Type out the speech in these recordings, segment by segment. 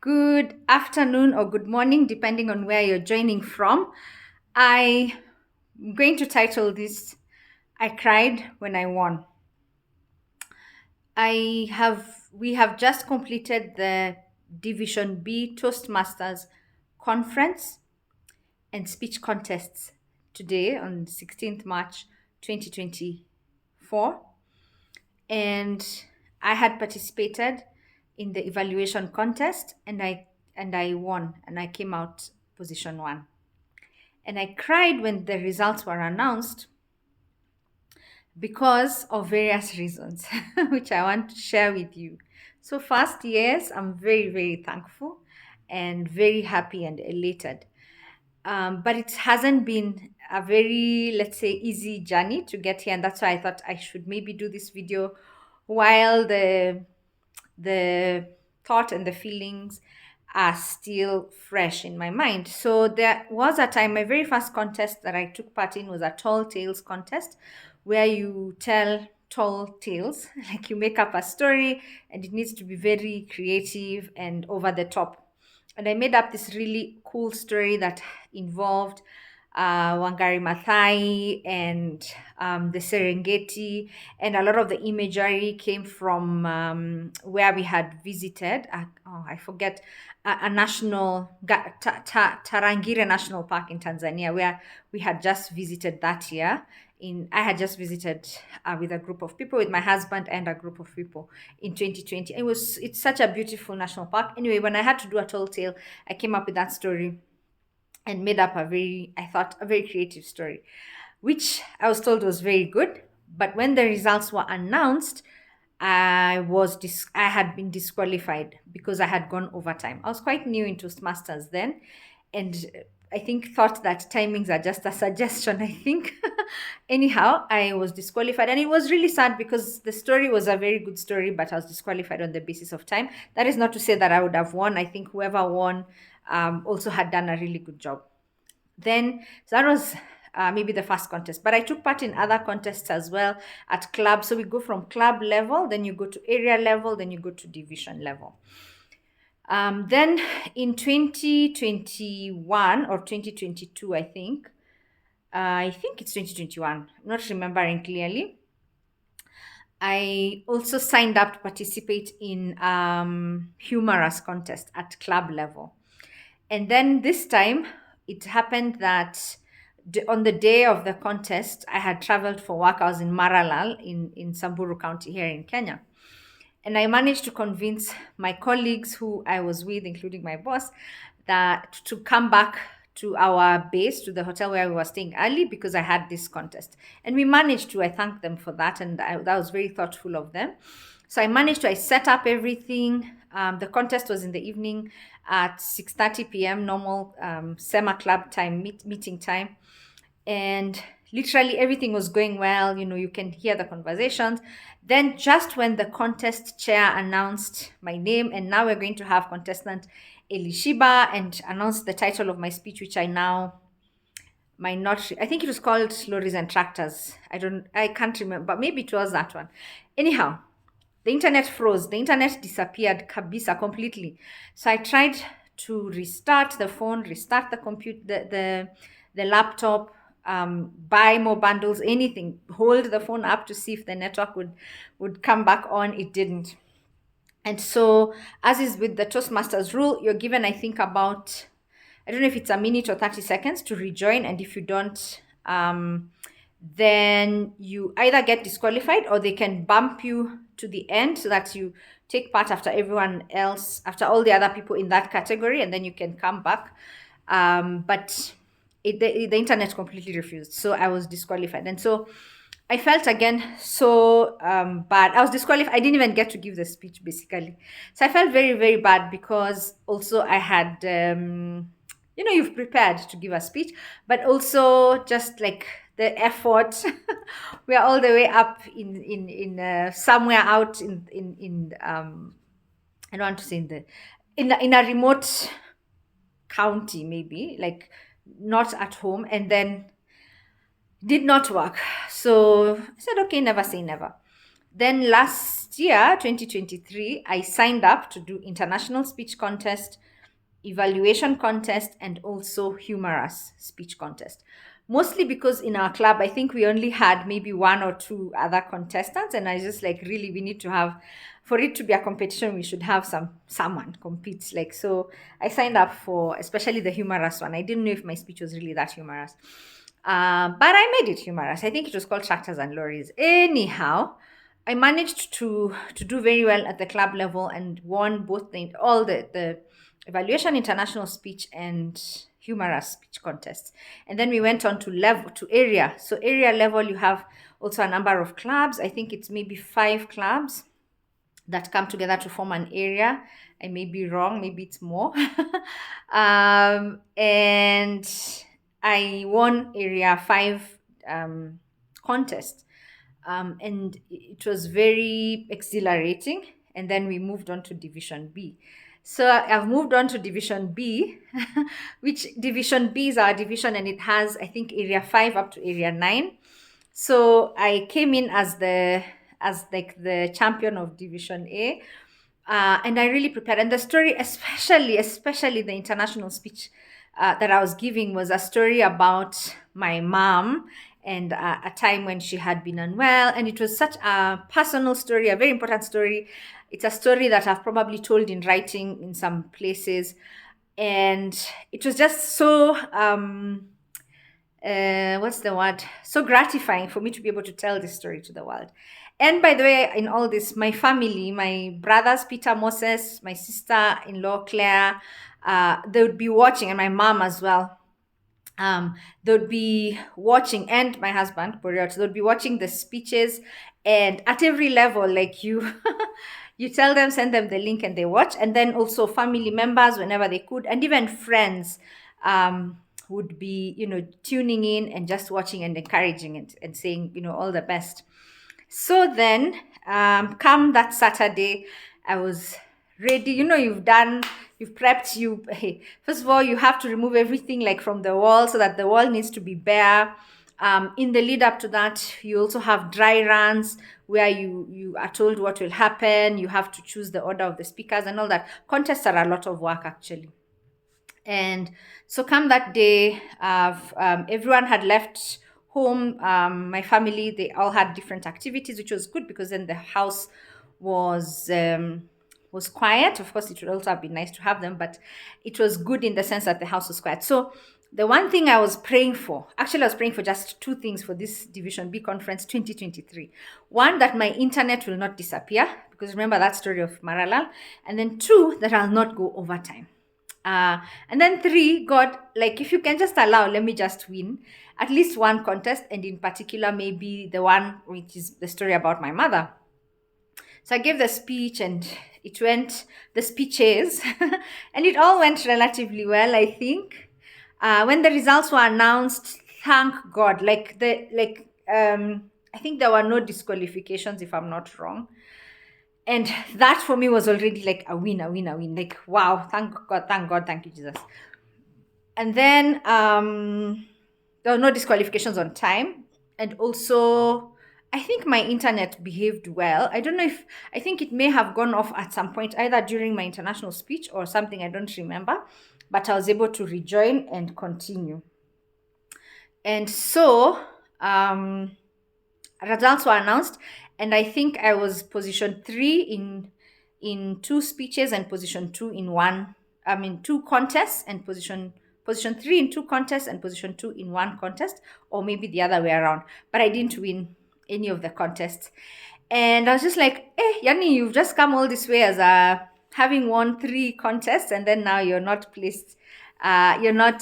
Good afternoon or good morning, depending on where you're joining from. I'm going to title this I Cried When I Won. We have just completed the Division B Toastmasters conference and speech contests today on 16th March 2024. And I had participated in the evaluation contest and I won and I came out position 1. And I cried when the results were announced because of various reasons, which I want to share with you. So, first, yes, I'm very, very thankful and very happy and elated. But it hasn't been a very, let's say, easy journey to get here. And that's why I thought I should maybe do this video while the thought and the feelings are still fresh in my mind. So there was a time, my very first contest that I took part in was a tall tales contest where you tell tall tales, like you make up a story and it needs to be very creative and over the top. And I made up this really cool story that involved Wangari Maathai and the Serengeti, and a lot of the imagery came from where we had visited. I forget a national Tarangire National Park in Tanzania, where we had just visited that year. I had just visited with a group of people, with my husband and a group of people in 2020. It's such a beautiful national park. Anyway, when I had to do a tall tale, I came up with that story and made up I thought, a very creative story, which I was told was very good. But when the results were announced, I had been disqualified because I had gone overtime. I was quite new in Toastmasters then, and I think thought that timings are just a suggestion. I think, anyhow, I was disqualified, and it was really sad because the story was a very good story, but I was disqualified on the basis of time. That is not to say that I would have won. I think whoever won also had done a really good job. Then, so that was maybe the first contest, but I took part in other contests as well at club. So we go from club level, then you go to area level, then you go to division level. Then in 2021 or 2022, I think it's 2021, I'm not remembering clearly. I also signed up to participate in humorous contest at club level. And then this time it happened that on the day of the contest, I had traveled for work. I was in Maralal in Samburu County here in Kenya. And I managed to convince my colleagues who I was with, including my boss, that to come back to our base, to the hotel where we were staying early because I had this contest. And we managed to. I thanked them for that, and that was very thoughtful of them. So I set up everything. The contest was in the evening at 6:30 p.m. normal SEMA club time, meeting time. And literally everything was going well. You can hear the conversations. Then just when the contest chair announced my name, and now we're going to have contestant Elishiba, and announced the title of my speech, which I now might not, I think it was called Lorries and Tractors. I can't remember, but maybe it was that one. Anyhow, the internet froze. The internet disappeared kabisa completely. So I tried to restart the phone, restart the computer, the laptop, buy more bundles, anything, hold the phone up to see if the network would come back on. It didn't. And so, as is with the Toastmasters rule, you're given, I think, about, I don't know if it's a minute or 30 seconds to rejoin. And if you don't, then you either get disqualified or they can bump you to the end so that you take part after everyone else, after all the other people in that category, and then you can come back. But the internet completely refused. So I was disqualified. And so I felt again so bad. I was disqualified. I didn't even get to give the speech, basically. So I felt very, very bad because also I had, you've prepared to give a speech, but also just like the effort. We are all the way up in somewhere out in I don't want to say in a remote county, maybe like not at home, and then did not work. So I said, okay, never say never. Then last year, 2023, I signed up to do international speech contest, evaluation contest, and also humorous speech contest. Mostly because in our club, I think we only had maybe one or two other contestants, and I just like really we need to have, for it to be a competition, we should have someone compete. Like so, I signed up for especially the humorous one. I didn't know if my speech was really that humorous, but I made it humorous. I think it was called Tractors and Lorries. Anyhow, I managed to do very well at the club level and won both all the evaluation international speech and humorous speech contests. And then we went on to level to area. So area level, you have also a number of clubs. I think it's maybe 5 clubs that come together to form an area. I may be wrong, maybe it's more. And I won area 5 contest. And it was very exhilarating. And then we moved on to Division B. So I've moved on to Division B, which Division B is our division, and it has, I think, Area 5 up to Area 9. So I came in as like the champion of Division A, and I really prepared. And the story, especially the international speech that I was giving, was a story about my mom and a time when she had been unwell. And it was such a personal story, a very important story. It's a story that I've probably told in writing in some places. And it was just so what's the word? So gratifying for me to be able to tell this story to the world. And by the way, in all this, my family, my brothers, Peter, Moses, my sister-in-law, Claire, they would be watching, and my mom as well. They would be watching, and my husband, Boreot, they would be watching the speeches, and at every level, like you, you tell them, send them the link, and they watch. And then also family members, whenever they could, and even friends, would be, tuning in and just watching and encouraging it and saying, all the best. So then, come that Saturday, I was ready. You've prepped. Hey, first of all, you have to remove everything like from the wall so that the wall needs to be bare. In the lead up to that, you also have dry runs where you are told what will happen. You have to choose the order of the speakers and all that. Contests are a lot of work, actually. And so come that day, everyone had left home. My family, they all had different activities, which was good because then the house was quiet. Of course, it would also have been nice to have them, but it was good in the sense that the house was quiet. So the one thing I was praying for, actually, I was praying for just 2 things for this Division B conference 2023. One, that my internet will not disappear, because remember that story of Maralal. And then 2, that I'll not go overtime. And then 3, God, like if you can just allow, let me just win at least one contest, and in particular, maybe the one which is the story about my mother. So I gave the speech, and the speeches, and it all went relatively well, I think. When the results were announced, thank God, I think there were no disqualifications, if I'm not wrong. And that for me was already like a win. Like, wow, thank God, thank you, Jesus. And then there were no disqualifications on time. And also, I think my internet behaved well. I don't know I think it may have gone off at some point, either during my international speech or something, I don't remember. But I was able to rejoin and continue. And so, results were announced, and I think I was position 3 in 2 speeches and position 2 in 1. I mean 2 contests, and position 3 in 2 contests and position 2 in 1 contest, or maybe the other way around. But I didn't win any of the contests, and I was just like, Yani, you've just come all this way as having won 3 contests, and then now you're not placed, you're not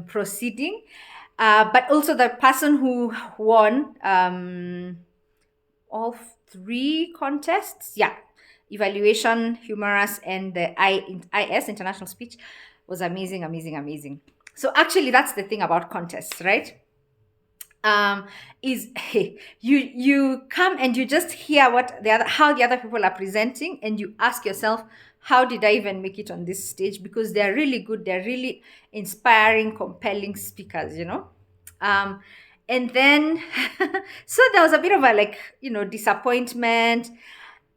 proceeding. But also the person who won all 3 contests, evaluation, humorous, and the IS, international speech, was amazing. So actually, that's the thing about contests, right? Is you come and you just hear how the other people are presenting, and you ask yourself, how did I even make it on this stage? Because they're really good, they're really inspiring, compelling speakers, And then so there was a bit of a, like, disappointment.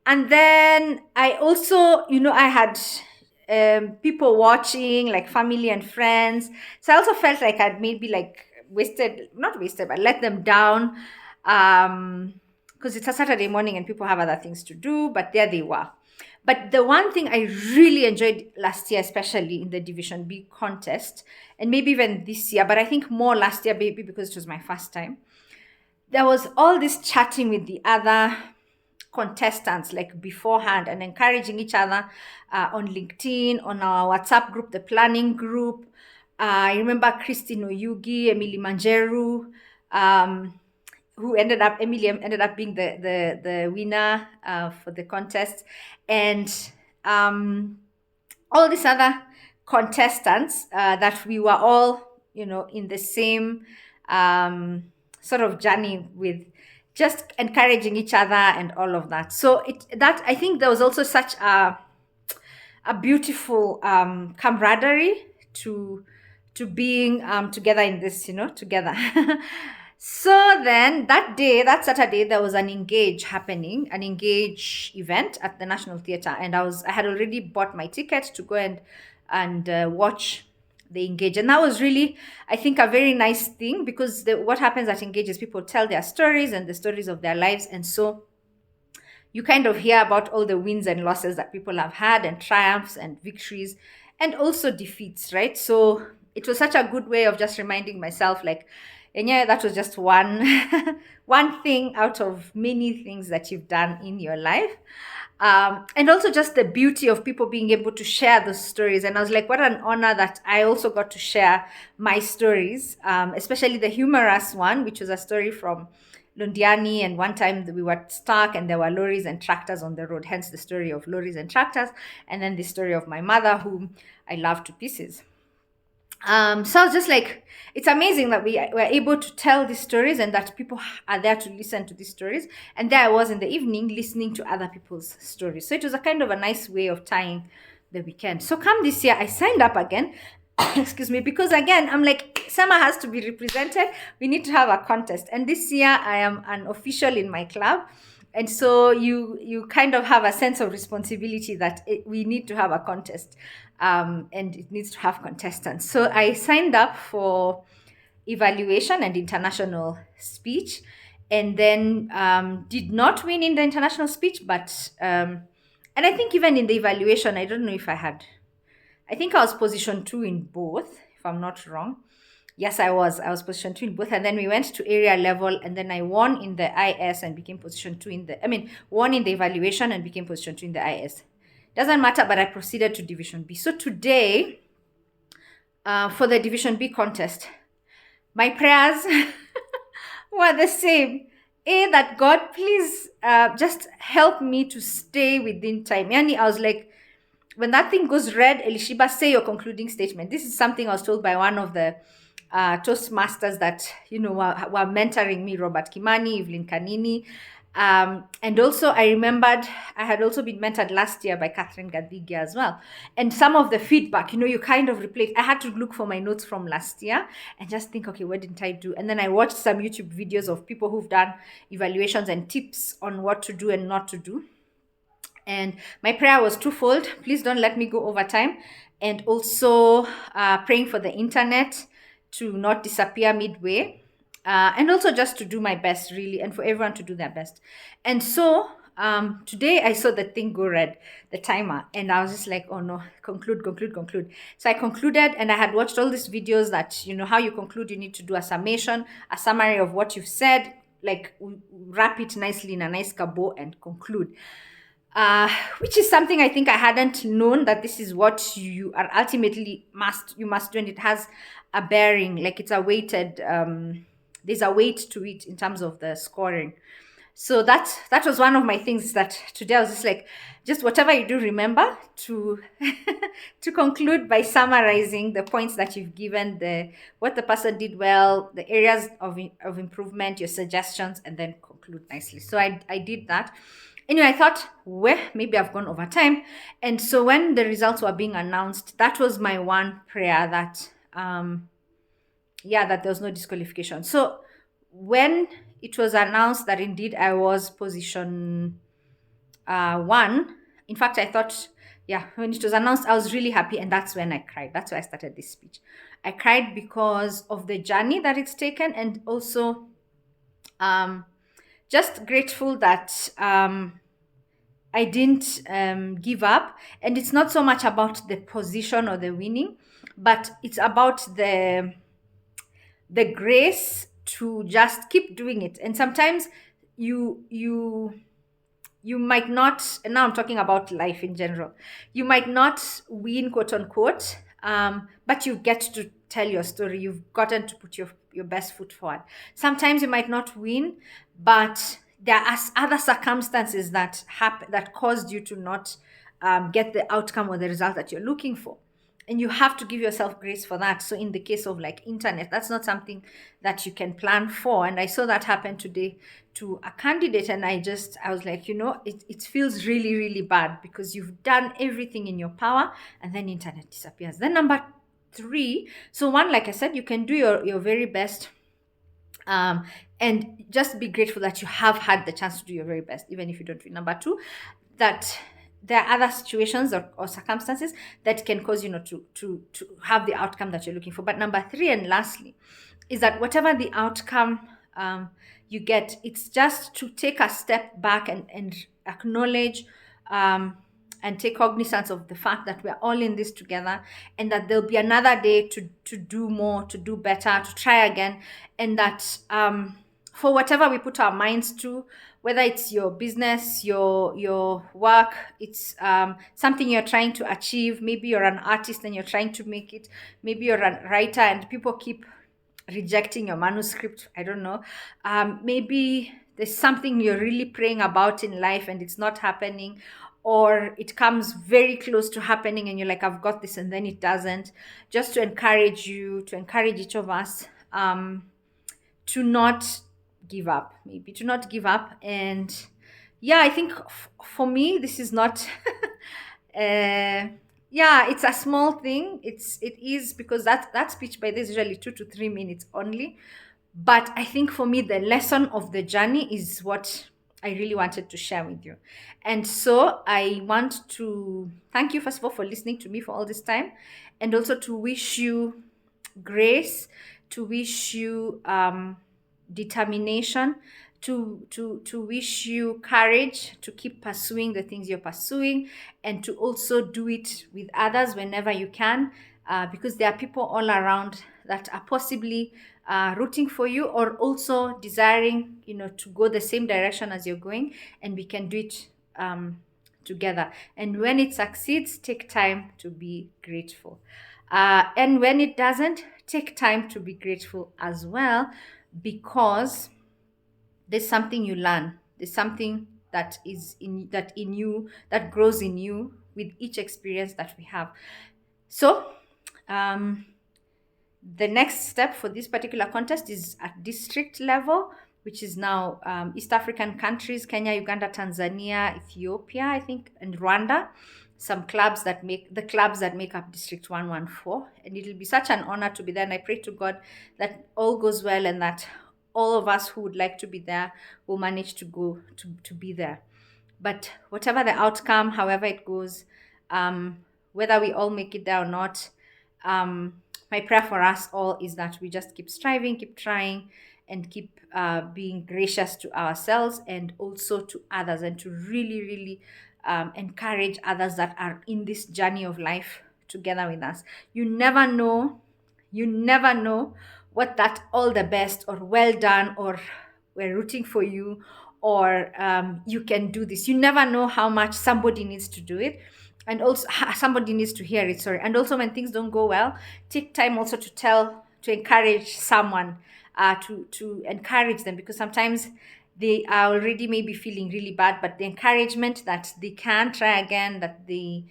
And then I also, I had people watching, like family and friends. So I also felt like I'd maybe like wasted, not wasted, but let them down. Because it's a Saturday morning and people have other things to do, but there they were. But the one thing I really enjoyed last year, especially in the Division B contest, and maybe even this year, but I think more last year, maybe because it was my first time, there was all this chatting with the other contestants, like beforehand, and encouraging each other on LinkedIn, on our WhatsApp group, the planning group. I remember Christine Oyugi, Emily Manjeru, um, Emily ended up being the winner for the contest, and um, all these other contestants that we were all, in the same um, sort of journey with, just encouraging each other and all of that. So that, I think, there was also such a beautiful camaraderie to being together in this, together. So then that Saturday, there was an engage event at the National Theatre, and I had already bought my ticket to go and watch the engage, and that was really, I think, a very nice thing, because what happens at engage is people tell their stories and the stories of their lives, and so you kind of hear about all the wins and losses that people have had, and triumphs and victories, and also defeats, right? So it was such a good way of just reminding myself, like, and yeah, that was just one one thing out of many things that you've done in your life. And also just the beauty of people being able to share those stories. And I was like, what an honor that I also got to share my stories, especially the humorous one, which was a story from Lundiani. And one time we were stuck and there were lorries and tractors on the road, hence the story of lorries and tractors. And then the story of my mother, whom I love to pieces. So I was just like, it's amazing that we were able to tell these stories and that people are there to listen to these stories. And there I was in the evening listening to other people's stories. So it was a kind of a nice way of tying the weekend. So come this year, I signed up again. Excuse me, because again, I'm like, Summer has to be represented. We need to have a contest. And this year I am an official in my club. And so you kind of have a sense of responsibility that we need to have a contest, and it needs to have contestants. So I signed up for evaluation and international speech, and then did not win in the international speech, but and I think even in the evaluation, I don't know if I think I was position 2 in both, if I'm not wrong. Yes, I was. I was position 2 in both. And then we went to area level, and then I won in the IS and became position 2 won in the evaluation and became position 2 in the IS. Doesn't matter, but I proceeded to Division B. So today, for the Division B contest, my prayers were the same. That God, please just help me to stay within time. Yani, I was like, when that thing goes red, Elishiba, say your concluding statement. This is something I was told by one of the Toastmasters that, were mentoring me, Robert Kimani, Evelyn Kanini. And also I remembered I had also been mentored last year by Catherine Gadhigia as well. And some of the feedback, you kind of replay. I had to look for my notes from last year and just think, okay, what didn't I do? And then I watched some YouTube videos of people who've done evaluations and tips on what to do and not to do. And my prayer was twofold. Please don't let me go over time. And also praying for the internet to not disappear midway. And also just to do my best, really, and for everyone to do their best. And so today I saw the thing go red, the timer, and I was just like, oh no, conclude. So I concluded, and I had watched all these videos that, how you conclude, you need to do a summation, a summary of what you've said, like wrap it nicely in a nice kabo and conclude. Which is something I think I hadn't known, that this is what you are ultimately must do, and it has a bearing, like it's a weighted, there's a weight to it in terms of the scoring. So that was one of my things that today I was just like, just whatever you do, remember to to conclude by summarizing the points that you've given, what the person did well, the areas of improvement, your suggestions, and then conclude nicely. So I did that. Anyway, I thought, well, maybe I've gone over time. And so when the results were being announced, that was my one prayer, that that there was no disqualification. So when it was announced that indeed I was position one, in fact, I thought, yeah, when it was announced, I was really happy. And that's when I cried. That's why I started this speech. I cried because of the journey that it's taken, and also um, just grateful that I didn't give up. And it's not so much about the position or the winning, but it's about the grace to just keep doing it. And sometimes you might not, and now I'm talking about life in general, you might not win, quote unquote, but you get to tell your story. You've gotten to put your best foot forward. Sometimes you might not win, but there are other circumstances that happen that caused you to not get the outcome or the result that you're looking for, and you have to give yourself grace for that. So in the case of like internet, that's not something that you can plan for. And I saw that happen today to a candidate, and I was like, it feels really, really bad, because you've done everything in your power and then internet disappears. Then number three, so one, like I said, you can do your very best, um, and just be grateful that you have had the chance to do your very best, even if you don't win. Number two, that there are other situations or circumstances that can cause you not to have the outcome that you're looking for. But number three, and lastly, is that whatever the outcome you get, it's just to take a step back and acknowledge and take cognizance of the fact that we're all in this together, and that there'll be another day to do more, to do better, to try again. And that for whatever we put our minds to, whether it's your business, your work, it's something you're trying to achieve. Maybe you're an artist and you're trying to make it. Maybe you're a writer and people keep rejecting your manuscript. I don't know. Maybe there's something you're really praying about in life and it's not happening, or it comes very close to happening and you're like, I've got this, and then it doesn't. Just to encourage you, to encourage each of us, to not give up, maybe to not give up. And yeah, I think for me, this is not yeah, it's a small thing. It is, because that speech by this is usually 2 to 3 minutes only. But I think for me, the lesson of the journey is what I really wanted to share with you. And so I want to thank you, first of all, for listening to me for all this time, and also to wish you grace, to wish you determination, to wish you courage to keep pursuing the things you're pursuing, and to also do it with others whenever you can, because there are people all around that are possibly rooting for you, or also desiring, to go the same direction as you're going, and we can do it together. And when it succeeds, take time to be grateful. And when it doesn't, take time to be grateful as well, because there's something you learn. There's something that is in you, that grows in you with each experience that we have. So, the next step for this particular contest is at district level, which is now East African countries: Kenya, Uganda, Tanzania, Ethiopia, I think, and Rwanda. Some clubs that make up District 114. And it'll be such an honor to be there. And I pray to God that all goes well, and that all of us who would like to be there will manage to go to be there. But whatever the outcome, however it goes, whether we all make it there or not, my prayer for us all is that we just keep striving, keep trying, and keep being gracious to ourselves and also to others, and to really, really encourage others that are in this journey of life together with us. You never know what that all the best, or well done, or we're rooting for you, or you can do this. You never know how much somebody needs to do it, and also somebody needs to hear it. Sorry. And also, when things don't go well, take time also to encourage someone, to encourage them, because sometimes they are already maybe feeling really bad, but the encouragement that they can try again, that they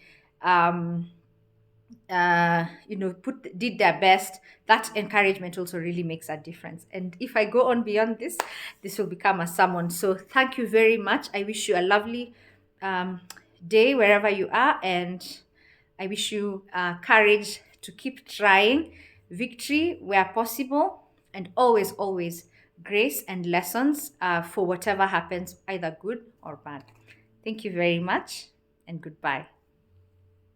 did their best, that encouragement also really makes a difference. And if I go on beyond this will become a sermon. So thank you very much. I wish you a lovely day wherever you are, and I wish you courage to keep trying, victory where possible, and always grace and lessons for whatever happens, either good or bad. Thank you very much, and goodbye.